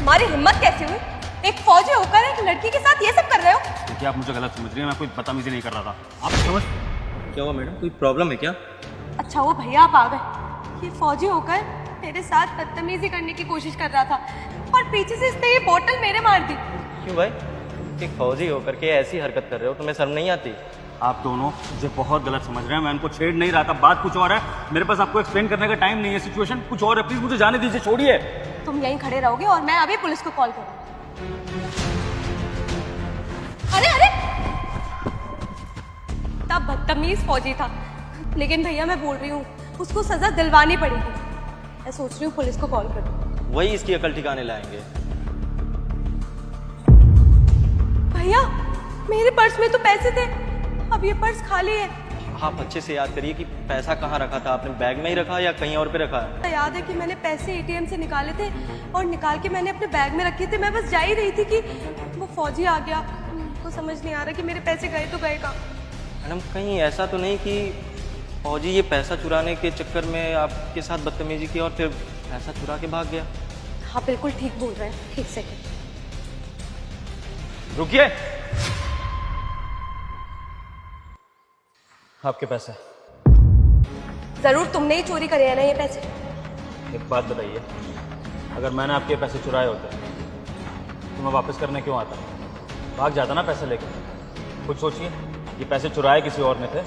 तुम्हारी हिम्मत कैसे हुई? एक फौजी होकर एक लड़की के साथ ये सब कर रहे हो? देखिए आप मुझे गलत समझ रही हैं, मैं कोई बदतमीजी नहीं कर रहा था। आप समझ क्या हुआ मैडम, कोई प्रॉब्लम है क्या? अच्छा वो भैया आप आ गए। ये फौजी होकर मेरे साथ बदतमीजी करने की कोशिश कर रहा था और पीछे से इसने ये बोतल मेरे मार दी। क्यों भाई, एक फौजी होकर के ऐसी हरकत कर रहे हो, तुम्हें शर्म नहीं आती? आप दोनों मुझे बहुत गलत समझ रहे हैं। मैं उनको छेड़ नहीं रहा था, बात कुछ और है। मेरे पास आपको एक्सप्लेन करने का टाइम नहीं है, सिचुएशन कुछ और है। प्लीज मुझे जाने दीजिए, छोड़िए। तुम यहीं खड़े रहोगे और मैं अभी पुलिस को कॉल करूँ। अरे अरे, तब बदतमीज फौजी था, लेकिन भैया मैं बोल रही हूँ उसको सजा दिलवानी पड़ेगी। मैं सोच रही हूँ पुलिस को कॉल करूँ। वही इसकी अकल ठिकाने लाएंगे। भैया मेरे पर्स में तो पैसे थे, अब ये पर्स खाली है। आप अच्छे से याद करिए कि पैसा कहाँ रखा था आपने, बैग में ही रखा या कहीं और पे रखा है? याद है कि मैंने पैसे एटीएम से निकाले थे और निकाल के मैंने अपने बैग में रखे थे। मैं बस जा ही रही थी कि वो फौजी आ गया। मुझको समझ नहीं आ रहा कि मेरे पैसे गए तो गए कहाँ। मैडम कहीं ऐसा तो नहीं कि फौजी ये पैसा चुराने के चक्कर में आपके साथ बदतमीजी की और फिर पैसा चुरा के भाग गया? हाँ बिल्कुल ठीक बोल रहे हैं। एक सेकंड रुकिए। आपके पैसे। जरूर तुमने ही चोरी करे हैं ना ये पैसे? एक बात बताइए, अगर मैंने आपके पैसे चुराए होते तो मैं वापस करने क्यों आता? भाग जाता ना पैसे लेकर। कुछ सोचिए, ये पैसे चुराए किसी और ने थे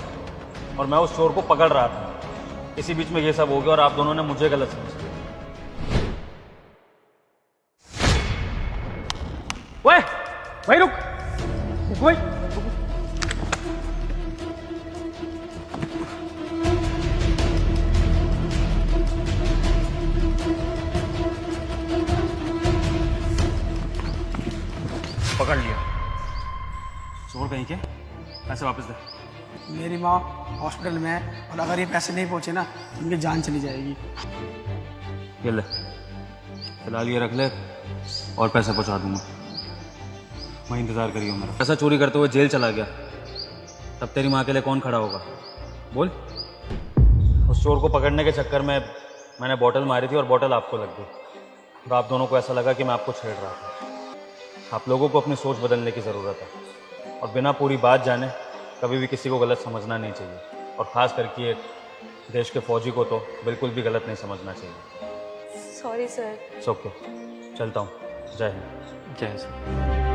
और मैं उस चोर को पकड़ रहा था। इसी बीच में ये सब हो गया और आप दोनों ने मुझे गलत समझ लिया। ओए, भाई रुक भाई। पकड़ लिया। चोर कहीं के, पैसे वापस दे। मेरी माँ हॉस्पिटल में है और अगर ये पैसे नहीं पहुंचे ना तो उनकी जान चली जाएगी। ये ले, फिलहाल ये रख ले और पैसे पहुंचा दूंगा। मैं इंतजार करियो मेरा। पैसा चोरी करते हुए जेल चला गया, तब तेरी माँ के लिए कौन खड़ा होगा? बोल। उस चोर को पकड़ने के चक्कर में मैंने बोतल मारी थी और बोतल आपको लग गई और आप दोनों को ऐसा लगा कि मैं आपको छेड़ रहा था। आप लोगों को अपनी सोच बदलने की ज़रूरत है और बिना पूरी बात जाने कभी भी किसी को गलत समझना नहीं चाहिए, और ख़ास करके एक देश के फौजी को तो बिल्कुल भी गलत नहीं समझना चाहिए। Sorry sir. इट्स ओके, चलता हूँ। जय हिंद। जय हिंद।